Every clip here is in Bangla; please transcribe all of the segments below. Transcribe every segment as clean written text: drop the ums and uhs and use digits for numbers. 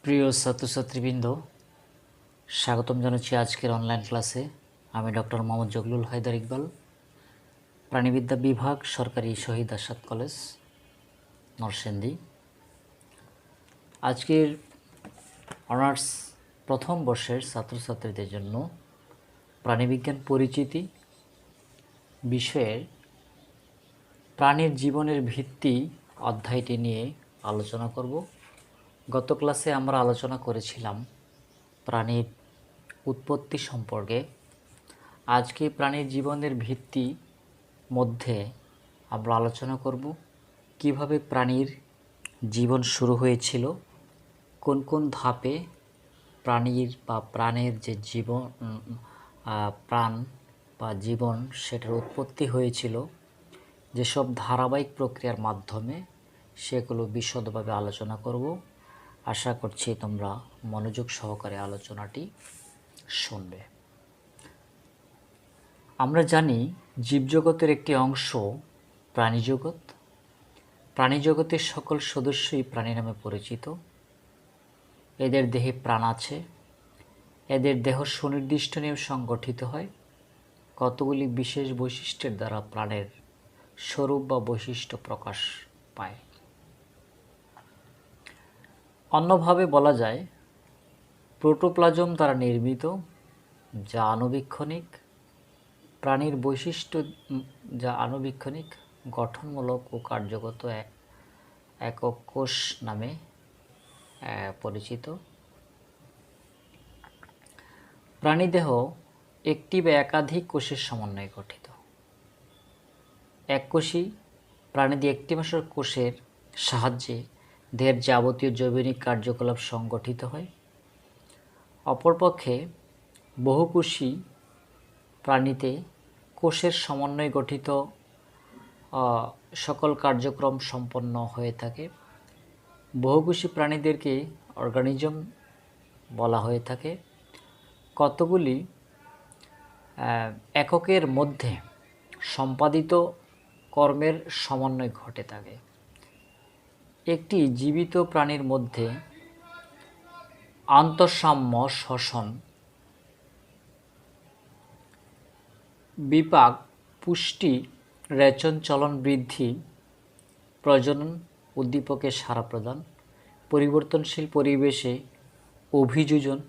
প্রিয় ছাত্রছাত্রীবৃন্দ, স্বাগতম জানাচ্ছি আজকের অনলাইন ক্লাসে। আমি ডক্টর মোহাম্মদ জগলুল হায়দার ইকবাল, প্রাণীবিদ্যা বিভাগ, সরকারি শহীদ আসাদ কলেজ, নরসিংদী। আজকের অনার্স প্রথম বর্ষের ছাত্রছাত্রীদের জন্য প্রাণীবিজ্ঞান পরিচিতি বিষয়ের প্রাণীর জীবনের ভিত্তি অধ্যায়টি নিয়ে আলোচনা করব। গত ক্লাসে আমরা আলোচনা করেছিলাম প্রাণীর উৎপত্তি সম্পর্কে। আজকে প্রাণীর জীবনের ভিত্তি মধ্যে আমরা আলোচনা করব কিভাবে প্রাণীর জীবন শুরু হয়েছিল, কোন কোন ধাপে প্রাণীর বা প্রাণের যে জীবন প্রাণ বা জীবন সেটার উৎপত্তি হয়েছিল, যেসব ধারাবাহিক প্রক্রিয়ার মাধ্যমে, সেগুলো বিশদভাবে আলোচনা করব। আশা করছি তোমরা মনোযোগ সহকারে আলোচনাটি শুনবে। আমরা জানি জীবজগতের একটি অংশ প্রাণীজগৎ। প্রাণীজগতের সকল সদস্যই প্রাণী নামে পরিচিত। এদের দেহে প্রাণ আছে। এদের দেহ সুনির্দিষ্ট নিয়মে সংগঠিত হয়। কতগুলি বিশেষ বৈশিষ্ট্যের দ্বারা প্রাণের স্বরূপ বা বৈশিষ্ট্য প্রকাশ পায়। অন্যভাবে বলা যায়, প্রোটোপ্লাজম দ্বারা নির্মিত, যা আণুবীক্ষণিক। প্রাণীর বৈশিষ্ট্য যা আণুবীক্ষণিক, গঠনমূলক ও কার্যগত একক কোষ নামে পরিচিত। প্রাণীদেহ একটি বা একাধিক কোষের সমন্বয়ে গঠিত। এককোষী প্রাণীদের একটি মাত্র কোষের সাহায্যে দেহের যাবতীয় জৈবনিক কার্যকলাপ সংগঠিত হয়। অপরপক্ষে বহুকোষী প্রাণীতে কোষের সমন্বয়ে গঠিত সকল কার্যক্রম সম্পন্ন হয়ে থাকে। বহুকোষী প্রাণীদেরকে অর্গানিজম বলা হয়ে থাকে। কতগুলি এককের মধ্যে সম্পাদিত কর্মের সমন্বয় ঘটে থাকে। একটি জীবিত প্রাণীর মধ্যে আন্তঃসাম্য, শ্বসন, বিপাক, পুষ্টি, রেচন, চলন, বৃদ্ধি, প্রজনন, উদ্দীপকের সাড়া প্রদান, পরিবর্তনশীল পরিবেশে অভিযোজন,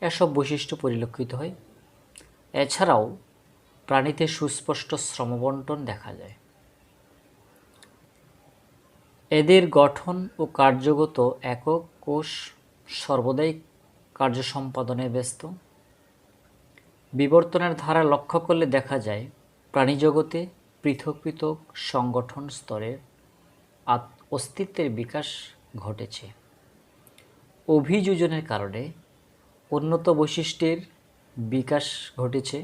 এসব বৈশিষ্ট্য পরিলক্ষিত হয়। এছাড়াও প্রাণীতে সুস্পষ্ট শ্রমবণ্টন দেখা যায়। এদের গঠন ও কার্যগত একক কোষ সর্বদাই কার্য সম্পাদনে ব্যস্ত। বিবর্তনের ধারা লক্ষ্য করলে দেখা যায়, প্রাণীজগতে পৃথক পৃথক সংগঠন স্তরের অস্তিত্বের বিকাশ ঘটেছে। অভিযোজনের কারণে উন্নত বৈশিষ্ট্যের বিকাশ ঘটেছে।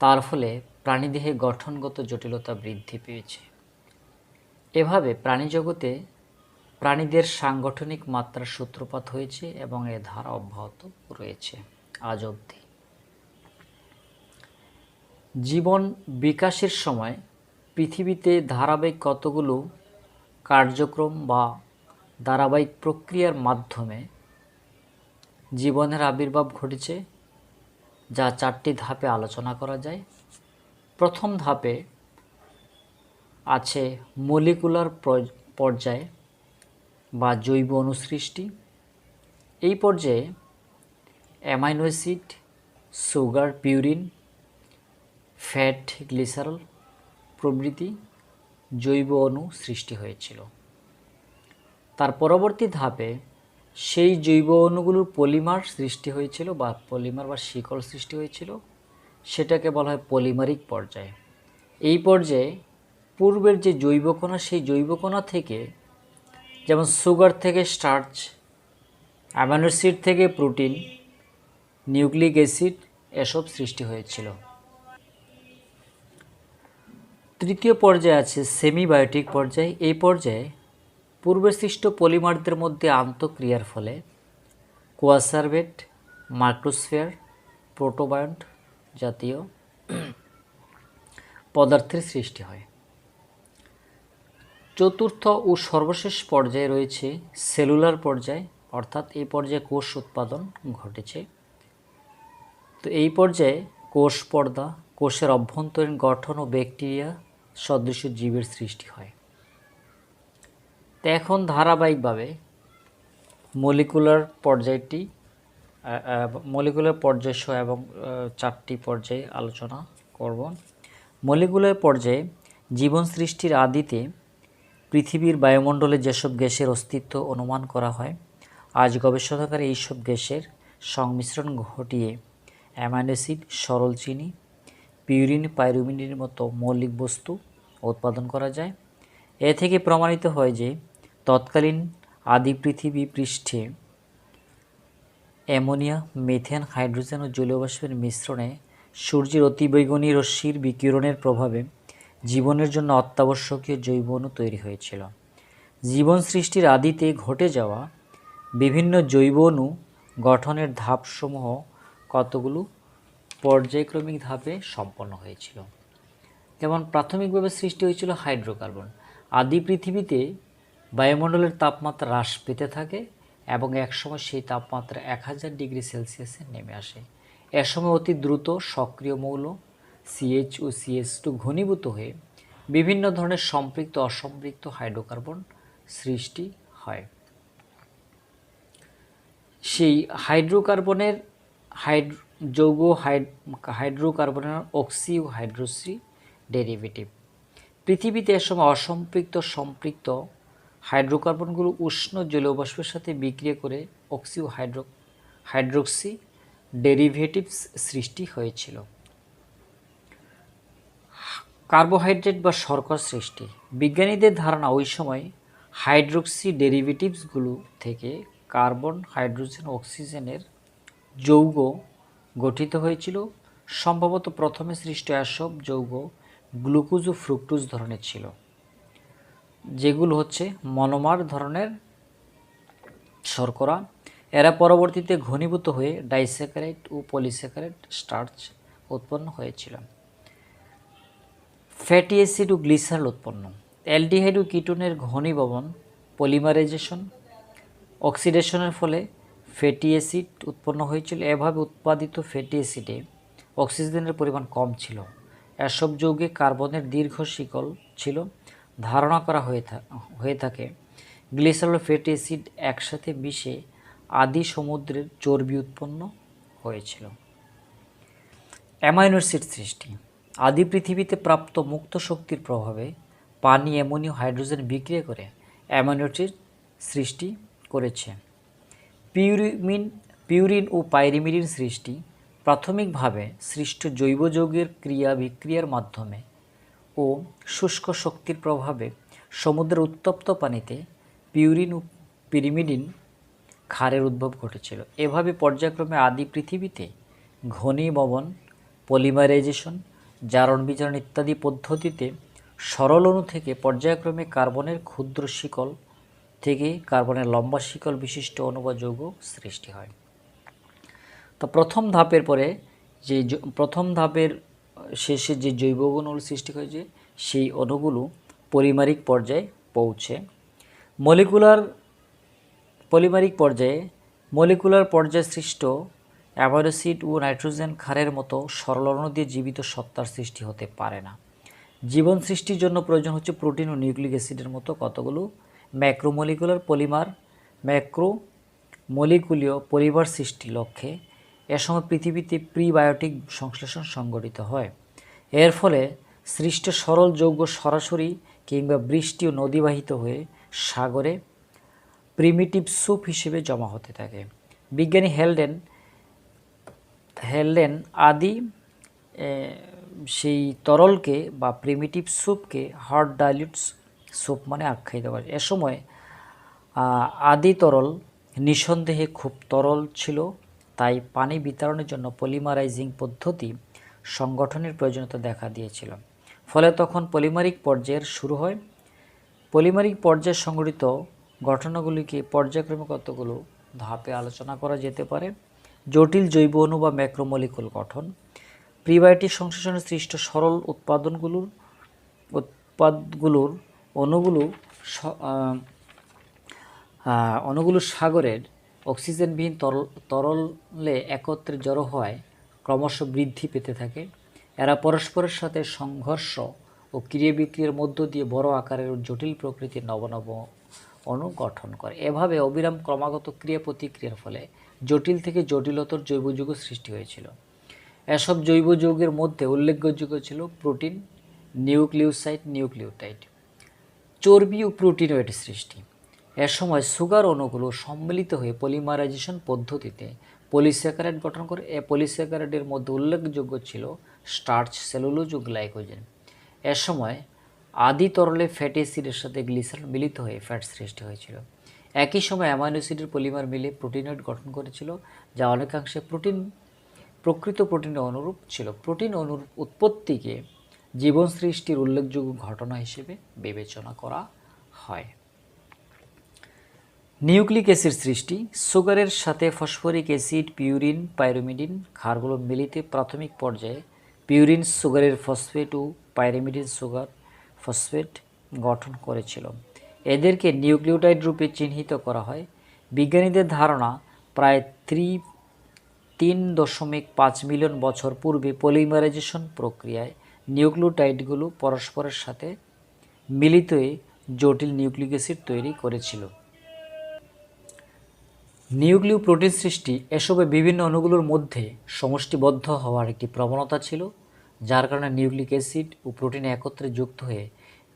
তার ফলে প্রাণীদেহে গঠনগত জটিলতা বৃদ্ধি পেয়েছে। এভাবে প্রাণীজগতে প্রাণীদের সাংগঠনিক মাত্রার সূত্রপাত হয়েছে এবং এ ধারা অব্যাহত রয়েছে আজ অবধি। জীবন বিকাশের সময় পৃথিবীতে ধারাবাহিক কতগুলো কার্যক্রম বা ধারাবাহিক প্রক্রিয়ার মাধ্যমে জীবনের আবির্ভাব ঘটেছে, যা 4টি ধাপে আলোচনা করা যায়। প্রথম ধাপে আছে মলিকুলার পর্যায় বা জৈব অনুসৃষ্টি। এই পর্যায়ে amino acid, sugar, purine, fat, glycerol প্রভৃতি জৈব অণু সৃষ্টি হয়েছিল। তার পরবর্তী ধাপে সেই জৈব অণুগুলোর পলিমার সৃষ্টি হয়েছিল বা পলিমার বা শিকল সৃষ্টি হয়েছিল। সেটাকে বলা হয় পলিমারিক পর্যায়। এই পর্যায়ে পূর্বের যে জৈবকণা, সেই জৈবকণা থেকে, যেমন সুগার থেকে স্টার্চ, অ্যামাইনো অ্যাসিড থেকে প্রোটিন, নিউক্লিক অ্যাসিড, এসব সৃষ্টি হয়েছিল। তৃতীয় পর্যায়ে আছে সেমিবায়োটিক পর্যায়। এই পর্যায়ে পূর্বে সৃষ্ট পলিমারদের মধ্যে আন্তঃক্রিয়ার ফলে কোয়াসার্ভেট, মাইক্রোস্ফিয়ার, প্রোটোবায়ন্ট জাতীয় পদার্থের সৃষ্টি হয়। চতুর্থ ও সর্বশেষ পর্যায়ে রয়েছে সেলুলার পর্যায়। অর্থাৎ এই পর্যায়ে কোষ উৎপাদন ঘটেছে। তো এই পর্যায়ে কোষ পর্দা, কোষের অভ্যন্তরীণ গঠন ও ব্যাকটেরিয়া সদৃশ জীবের সৃষ্টি হয়। তো এখন ধারাবাহিকভাবে মলিকুলার পর্যায়সহ এবং 4টি পর্যায়ে আলোচনা করব। মলিকুলার পর্যায়ে জীবন সৃষ্টির আদিতে পৃথিবীর বায়ুমণ্ডলে যেসব গ্যাসের অস্তিত্ব অনুমান করা হয়, আজ গবেষণাগারে এইসব গ্যাসের সংমিশ্রণ ঘটিয়ে অ্যামাইনো অ্যাসিড, সরল চিনি, পিউরিন, পাইরুমিনের মতো মৌলিক বস্তু উৎপাদন করা যায়। এ থেকে প্রমাণিত হয় যে তৎকালীন আদি পৃথিবী পৃষ্ঠে অ্যামোনিয়া, মিথেন, হাইড্রোজেন ও জলীয় বাষ্পের মিশ্রণে সূর্যের অতিবেগুনি রশ্মির বিকিরণের প্রভাবে জীবনের জন্য অত্যাবশ্যকীয় জৈব অণু তৈরি হয়েছিল। জীবন সৃষ্টির আদিতে ঘটে যাওয়া বিভিন্ন জৈব অণু গঠনের ধাপসমূহ কতগুলো পর্যায়ক্রমিক ধাপে সম্পন্ন হয়েছিল। যেমন প্রাথমিকভাবে সৃষ্টি হয়েছিল হাইড্রোকার্বন। আদি পৃথিবীতে বায়ুমণ্ডলের তাপমাত্রা হ্রাস পেতে থাকে এবং একসময় সেই তাপমাত্রা 1000 ডিগ্রি সেলসিয়াসে নেমে আসে। এ সময় অতি দ্রুত সক্রিয় মৌল CH ও CH2 ঘনীভূত হয়ে বিভিন্ন ধরনের সম্পৃক্ত অসম্পৃক্ত হাইড্রোকার্বন সৃষ্টি হয়। সেই হাইড্রোকার্বনের হাইড্রোকার্বনের অক্সি ও হাইড্রোক্সি ডেরিভেটিভ। পৃথিবীতে এ সময় অসম্পৃক্ত সম্পৃক্ত হাইড্রোকার্বনগুলো উষ্ণ জলীয় বাষ্পের সাথে বিক্রিয়া করে অক্সি ও হাইড্রোক্সি ডেরিভেটিভস সৃষ্টি হয়েছিল। কার্বোহাইড্রেট বা শর্করা সৃষ্টি। বিজ্ঞানীদের ধারণা ওই সময় হাইড্রোক্সি ডেরিভেটিভসগুলো থেকে কার্বন, হাইড্রোজেন ও অক্সিজেনের যৌগ গঠিত হয়েছিল। সম্ভবত প্রথমে সৃষ্ট এসব যৌগ গ্লুকোজ ও ফ্রুক্টোজ ধরনের ছিল, যেগুলো হচ্ছে মনোমার ধরনের শর্করা। এরা পরবর্তীতে ঘনীভূত হয়ে ডাইস্যাকারাইড ও পলিস্যাকারাইড স্টার্চ উৎপন্ন হয়েছিল। ফ্যাটি অ্যাসিড ও গ্লিসারল উৎপন্ন। অ্যালডিহাইড ও কিটোনের ঘনীভবন, পলিমারাইজেশন, অক্সিডেশনের ফলে ফ্যাটি অ্যাসিড উৎপন্ন হয়েছিল। এভাবে উৎপাদিত ফ্যাটি অ্যাসিডে অক্সিজেনের পরিমাণ কম ছিল। এসব যৌগে কার্বনের দীর্ঘ শিকল ছিল। ধারণা করা হয়ে থাকে গ্লিসারল ও ফ্যাটি অ্যাসিড একসাথে মিশে আদি সমুদ্রের চর্বি উৎপন্ন হয়েছিল। অ্যামাইনো অ্যাসিড সৃষ্টি। আদি পৃথিবীতে প্রাপ্ত মুক্ত শক্তির প্রভাবে পানি, অ্যামোনিয়া, হাইড্রোজেন বিক্রিয়া করে অ্যামাইনো অ্যাসিড সৃষ্টি করেছে। পিউরিন ও পাইরিমিডিন সৃষ্টি। প্রাথমিকভাবে সৃষ্ট জৈব যৌগের ক্রিয়া বিক্রিয়ার মাধ্যমে ও শুষ্ক শক্তির প্রভাবে সমুদ্রের উত্তপ্ত পানিতে পিউরিন ও পিরিমিডিন ক্ষারের উদ্ভব ঘটেছিল। এভাবে পর্যায়ক্রমে আদি পৃথিবীতে ঘনীভবন, পলিমারাইজেশন, জারণ বিজারণ ইত্যাদি পদ্ধতিতে সরল অণু থেকে পর্যায়ক্রমে কার্বনের ক্ষুদ্র শিকল থেকে কার্বনের লম্বা শিকল বিশিষ্ট অণু বা যৌগ সৃষ্টি হয়। তো প্রথম ধাপের শেষে যে জৈব অণুগুলো সৃষ্টি হয়েছে সেই অণুগুলো পলিমারিক পর্যায়ে পৌঁছে। মলিকুলার পর্যায়ে সৃষ্ট অ্যামাইনো অ্যাসিড ও নাইট্রোজেন ক্ষারের মতো সরল অণু দিয়ে জীবিত সত্তার সৃষ্টি হতে পারে না। জীবন সৃষ্টির জন্য প্রয়োজন হচ্ছে প্রোটিন ও নিউক্লিক অ্যাসিডের মতো কতগুলো ম্যাক্রোমলিকুলীয় পরিবার সৃষ্টির লক্ষ্যে এ সময় পৃথিবীতে প্রিবায়োটিক সংশ্লেষণ সংঘটিত হয়। এর ফলে সৃষ্ট সরল যৌগ সরাসরি কিংবা বৃষ্টি ও নদীবাহিত হয়ে সাগরে প্রিমিটিভ স্যুপ হিসেবে জমা হতে থাকে। বিজ্ঞানী হেলডেন আদি সেই তরলকে বা প্রিমিটিভ স্যুপকে হট ডাইলিউট স্যুপ মানে আখ্যায়িত করে। এ সময় আদি তরল নিঃসন্দেহে খুব তরল ছিল, তাই পানি বিতরণের জন্য পলিমারাইজিং পদ্ধতি সংগঠনের প্রয়োজনীয়তা দেখা দিয়েছিল। ফলে তখন পলিমারিক পর্যায়ের শুরু হয়। পলিমারিক পর্যায়ে সংঘটিত ঘটনাগুলিকে পর্যায়ক্রমে কতগুলো ধাপে আলোচনা করা যেতে পারে। জটিল জৈব অণু বা ম্যাক্রোমলিকুল গঠন। প্রিবায়োটিক সংশ্লেষণে সৃষ্ট সরল অণুগুলো সাগরের অক্সিজেনবিহীন তরলে একত্রে জড়ো হওয়ায় ক্রমশ বৃদ্ধি পেতে থাকে। এরা পরস্পরের সাথে সংঘর্ষ ও ক্রিয়া বিক্রিয়ার মধ্য দিয়ে বড় আকারের ও জটিল প্রকৃতির নব নব অণু গঠন করে। এভাবে অবিরাম ক্রমাগত ক্রিয়া প্রতিক্রিয়ার ফলে জটিল থেকে জটিলতর জৈব যৌগ সৃষ্টি হয়েছিল। এসব জৈব যৌগের মধ্যে উল্লেখযোগ্য ছিল প্রোটিন, নিউক্লিওসাইড, নিউক্লিওটাইড, চর্বি ও প্রোটিনয়েড সৃষ্টি। এ সময় সুগার অণুগুলো সম্মিলিত হয়ে পলিমারাইজেশন পদ্ধতিতে পলিস্যাকারাইড গঠন করে। এ পলিস্যাকারাইডের মধ্যে উল্লেখযোগ্য ছিল স্টার্চ, সেলুলোজ ও গ্লাইকোজেন। এ সময় আদি তরলে ফ্যাটি অ্যাসিডের সাথে গ্লিসারল মিলিত হয়ে ফ্যাট সৃষ্টি হয়েছিল। একই সময় অ্যামাইনো অ্যাসিডের পলিমার মিলে প্রোটিনয়েড গঠন করেছিল, যা অনেকাংশে প্রকৃত প্রোটিনের অনুরূপ ছিল। প্রোটিন অনুরূপ উৎপত্তিকে জীবন সৃষ্টির উল্লেখযোগ্য ঘটনা হিসেবে বিবেচনা করা হয়। নিউক্লিক অ্যাসিড সৃষ্টি। সুগারের সাথে ফসফরিক অ্যাসিড, পিউরিন, পাইরিমিডিন ক্ষারগুলো মিলিত প্রাথমিক পর্যায়ে পিউরিন সুগারের ফসফেট ও পাইরিমিডিন সুগার ফসফেট গঠন করেছিল। এদেরকে নিউক্লিওটাইড রূপে চিহ্নিত করা হয়। বিজ্ঞানীদের ধারণা প্রায় 3.5 মিলিয়ন বছর পূর্বে পলিমারাইজেশন প্রক্রিয়ায় নিউক্লিওটাইডগুলো পরস্পরের সাথে মিলিত হয়ে জটিল নিউক্লিক অ্যাসিড তৈরি করেছিল। নিউক্লিয় প্রোটিন সৃষ্টি। এসবে বিভিন্ন অণুগুলোর মধ্যে সমষ্টিবদ্ধ হওয়ার একটি প্রবণতা ছিল, যার কারণে নিউক্লিক অ্যাসিড ও প্রোটিন একত্রে যুক্ত হয়ে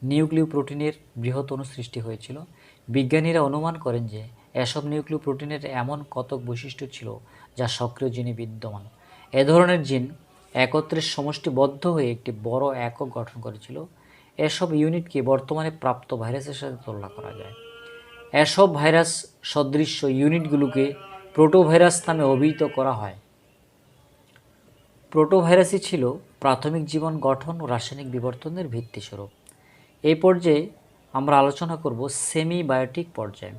নিউক্লিয় প্রোটিনের বৃহৎ অণু সৃষ্টি হয়েছিল। বিজ্ঞানীরা অনুমান করেন যে এসব নিউক্লিয় প্রোটিনের এমন কতক বৈশিষ্ট্য ছিল যা সক্রিয় জিনে বিদ্যমান। এ ধরনের জিন একত্রে সমষ্টিবদ্ধ হয়ে একটি বড় একক গঠন করেছিল। এসব ইউনিটকে বর্তমানে প্রাপ্ত ভাইরাসের সাথে তুলনা করা যায়। এসব ভাইরাস সদৃশ্য ইউনিটগুলোকে প্রোটোভাইরাস নামে অভিহিত করা হয়। প্রোটোভাইরাসই ছিল প্রাথমিক জীবন গঠন ও রাসায়নিক বিবর্তনের ভিত্তিস্বরূপ। এই পর্যায়ে আমরা আলোচনা করব সেমিবায়োটিক পর্যায়ে।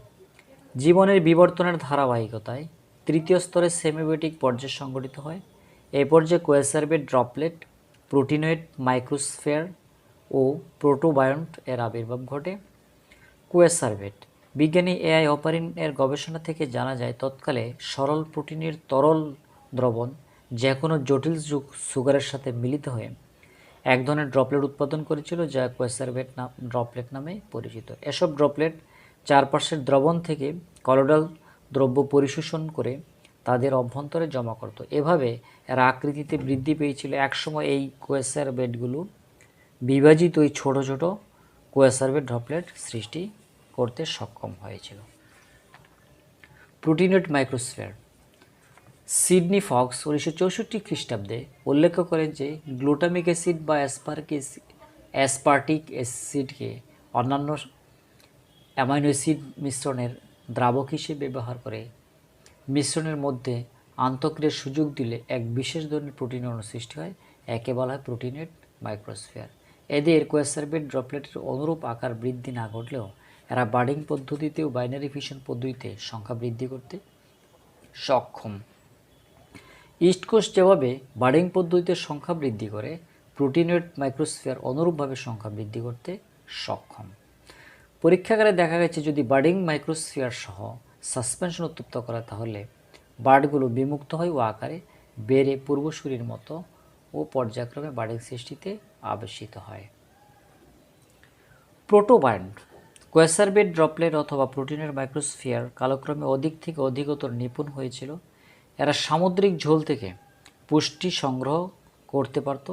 জীবনের বিবর্তনের ধারাবাহিকতায় তৃতীয় স্তরে সেমিবায়োটিক পর্যায় সংঘটিত হয়। এই পর্যায়ে কোয়াসার্বেট ড্রপলেট, প্রোটিনয়েড, মাইক্রোস্ফিয়ার ও প্রোটোবায়ন্ট এর আবির্ভাব ঘটে। কোয়াসার্বেট। বিজ্ঞানী এআই অপারিন এর গবেষণা থেকে জানা যায় তৎকালে সরল প্রোটিনের তরল দ্রবণ যে কোনো জটিল সুগারের সাথে মিলিত হয়ে এক ধরনের ড্রপলেট উৎপাদন করেছিল, যা কোয়াসার্বেট ড্রপলেট নামে পরিচিত। এসব ড্রপলেট চারপাশের দ্রবণ থেকে কলোডাল দ্রব্য পরিশোষণ করে তাদের অভ্যন্তরে জমা করত। এভাবে এর আকৃতিতে বৃদ্ধি পেয়েছিল। একসময় এই কোয়াসার্বেটগুলো বিভাজিত ওই ছোট ছোট কোয়াসার্বেট ড্রপলেট সৃষ্টি করতে সক্ষম হয়েছিল। প্রোটিনয়েড মাইক্রোস্ফিয়ার। সিডনি ফক্স 1964 খ্রিস্টাব্দে উল্লেখ করেন যে গ্লুটামিক অ্যাসিড বা অ্যাসপার্টিক অ্যাসিডকে অন্যান্য অ্যামাইনো অ্যাসিড মিশ্রণের দ্রাবক হিসেবে ব্যবহার করে মিশ্রণের মধ্যে আন্তঃক্রিয়ার সুযোগ দিলে এক বিশেষ ধরনের প্রোটিন অণু সৃষ্টি হয়। একে বলা হয় প্রোটিনয়েড মাইক্রোস্ফিয়ার। এদের কোয়াসার্বেট ড্রপলেটের অনুরূপ আকার বৃদ্ধি না ঘটলেও এরা বার্ডিং পদ্ধতিতে ও বাইনারি ফিশন পদ্ধতিতে সংখ্যা বৃদ্ধি করতে সক্ষম। ইস্ট কোস্ট যেভাবে বার্ডিং পদ্ধতিতে সংখ্যা বৃদ্ধি করে, প্রোটিনয়েড মাইক্রোস্ফিয়ার অনুরূপভাবে সংখ্যা বৃদ্ধি করতে সক্ষম। পরীক্ষাগারে দেখা গেছে যদি বার্ডিং মাইক্রোস্ফিয়ার সহ সাসপেনশন উত্তপ্ত করা তাহলে বার্ডগুলো বিমুক্ত হয় ও আকারে বেড়ে পূর্বসূরির মতো ও পর্যায়ক্রমে বার্ডিং সৃষ্টিতে আবেশিত হয়। প্রোটোবায়ন্ট। কোয়াসার্বেট ড্রপলেট অথবা প্রোটিনের মাইক্রোস্ফিয়ার কালক্রমে অধিক থেকে অধিকতর নিপুণ হয়েছিল। এরা সামুদ্রিক ঝোল থেকে পুষ্টি সংগ্রহ করতে পারত।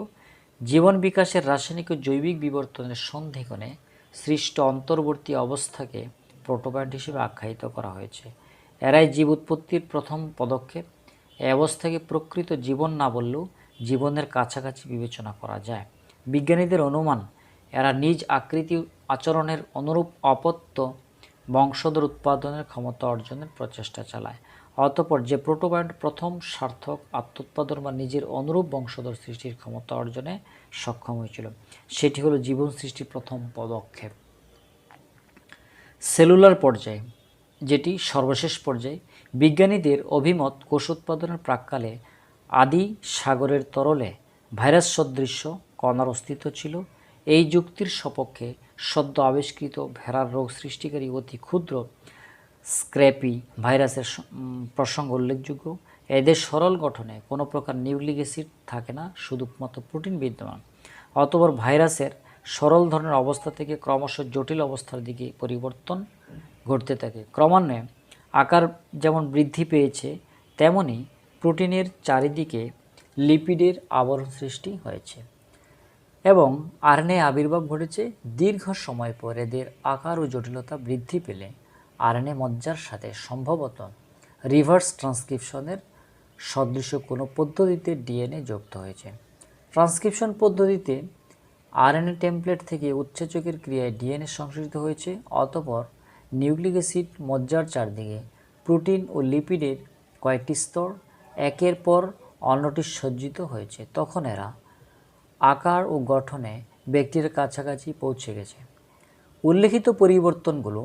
জীবন বিকাশের রাসায়নিক ও জৈবিক বিবর্তনের সন্ধিক্ষণে সৃষ্ট অন্তর্বর্তী অবস্থাকে প্রোটোবায়ন্ট হিসেবে আখ্যায়িত করা হয়েছে। এরাই জীব উৎপত্তির প্রথম পদক্ষেপ। এই অবস্থাকে প্রকৃত জীবন না বললেও জীবনের কাছাকাছি বিবেচনা করা যায়। বিজ্ঞানীদের অনুমান এরা নিজ আকৃতি আচরণের অনুরূপ অপত্য বংশধর উৎপাদনের ক্ষমতা অর্জনের প্রচেষ্টা চালায়। অতঃপর যে প্রোটোবায়ন্ট প্রথম সার্থক আত্মোৎপাদন বা নিজের অনুরূপ বংশধর সৃষ্টির ক্ষমতা অর্জনে সক্ষম হয়েছিল, সেটি হলো জীবন সৃষ্টির প্রথম পদক্ষেপ। সেলুলার পর্যায়ে, যেটি সর্বশেষ পর্যায়ে, বিজ্ঞানীদের অভিমত কোষ উৎপাদনের প্রাক্কালে আদি সাগরের তরলে ভাইরাস সদৃশ্য কণার অস্তিত্ব ছিল। এই যুক্তির সপক্ষে সদ্য আবিষ্কৃত ভেড়ার রোগ সৃষ্টিকারী অতি ক্ষুদ্র স্ক্র্যাপি ভাইরাসের প্রসঙ্গ উল্লেখযোগ্য। এদের সরল গঠনে কোনো প্রকার নিউক্লিক অ্যাসিড থাকে না, শুধুমাত্র প্রোটিন বিদ্যমান। অতঃপর ভাইরাসের সরল ধরনের অবস্থা থেকে ক্রমশ জটিল অবস্থার দিকে পরিবর্তন ঘটতে থাকে। ক্রমান্বয়ে আকার যেমন বৃদ্ধি পেয়েছে, তেমনি প্রোটিনের চারিদিকে লিপিডের আবরণ সৃষ্টি হয়েছে এবং আরএনএ আবির্ভাব ঘটেছে। দীর্ঘ সময় পর এদের আকার ও জটিলতা বৃদ্ধি পেলে আরএনএ মজ্জার সাথে সম্ভবত রিভার্স ট্রান্সক্রিপশনের সদৃশ কোনো পদ্ধতিতে ডিএনএ যুক্ত হয়েছে। ট্রান্সক্রিপশন পদ্ধতিতে আরএনএ টেমপ্লেট থেকে উৎসেচকের ক্রিয়ায় ডিএনএ সংশ্লেষিত হয়েছে। অতঃপর নিউক্লিক অ্যাসিড মজ্জার চারদিকে প্রোটিন ও লিপিডের কয়েকটি স্তর একের পর অন্যটি সজ্জিত হয়েছে। তখন এরা আকার ও গঠনে ব্যক্তির কাছাকাছি পৌঁছে গেছে। উল্লেখিত পরিবর্তনগুলো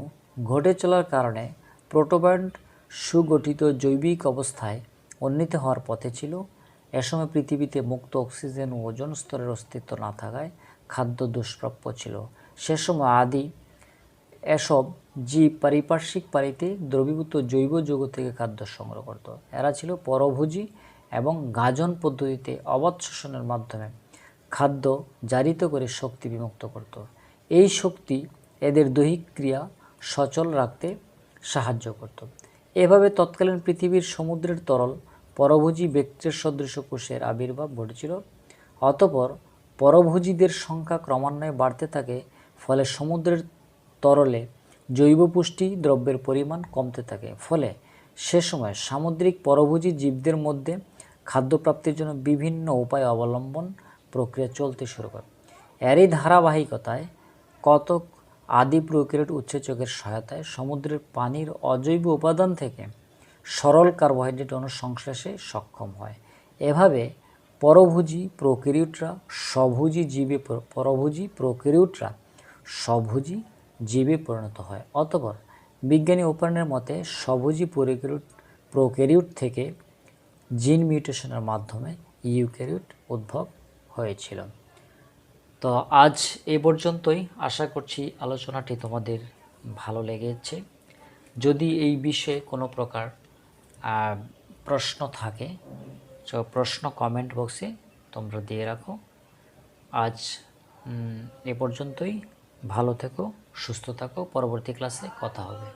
ঘটে চলার কারণে প্রোটোবায়ন্ট সুগঠিত জৈবিক অবস্থায় উন্নীত হওয়ার পথে ছিল। এসময় পৃথিবীতে মুক্ত অক্সিজেন ও ওজোন স্তরের অস্তিত্ব না থাকায় খাদ্য দুষ্প্রাপ্য ছিল। সে সময় আদি এসব জীব পারিপার্শ্বিক পানিতে দ্রবীভূত জৈব যৌগ থেকে খাদ্য সংগ্রহ করত। এরা ছিল পরভোজী এবং গাজন পদ্ধতিতে অবাধ শোষণের মাধ্যমে খাদ্য জারিত করে শক্তি বিমুক্ত করত। এই শক্তি এদের দৈহিক ক্রিয়া সচল রাখতে সাহায্য করত। এভাবে তৎকালীন পৃথিবীর সমুদ্রের তরল পরভোজী ব্যাকটেরিয়া সদৃশ কোষের আবির্ভাব ঘটেছিল। অতঃপর পরভোজীদের সংখ্যা ক্রমান্বয়ে বাড়তে থাকে, ফলে সমুদ্রের তরলে জৈব পুষ্টি দ্রব্যের পরিমাণ কমতে থাকে। ফলে সে সময় সামুদ্রিক পরভোজী জীবদের মধ্যে খাদ্যপ্রাপ্তির জন্য বিভিন্ন উপায় অবলম্বন প্রক্রিয়া চলতে শুরু করে। এরই ধারাবাহিকতায় কতক আদি প্রোক্যারিওট উৎসেচকের সহায়তায় সমুদ্রের পানির অজৈব উপাদান থেকে সরল কার্বোহাইড্রেট অণু সংশ্লেষে সক্ষম হয়। এভাবে পরভোজী প্রোক্যারিওটরা স্বভোজী জীবে পরিণত হয়। অতঃপর বিজ্ঞানী ওপার্নের মতে স্বভোজী প্রোক্যারিওট থেকে জিন মিউটেশনের মাধ্যমে ইউক্যারিওট উদ্ভব হয়েছিল। তো আজ এ পর্যন্তই। আশা করছি আলোচনাটি তোমাদের ভালো লেগেছে। যদি এই বিষয়ে কোনো প্রকার প্রশ্ন থাকে তো প্রশ্ন কমেন্ট বক্সে তোমরা দিয়ে রাখো। আজ এ পর্যন্তই। ভালো থেকো, সুস্থ থাকো। পরবর্তী ক্লাসে কথা হবে।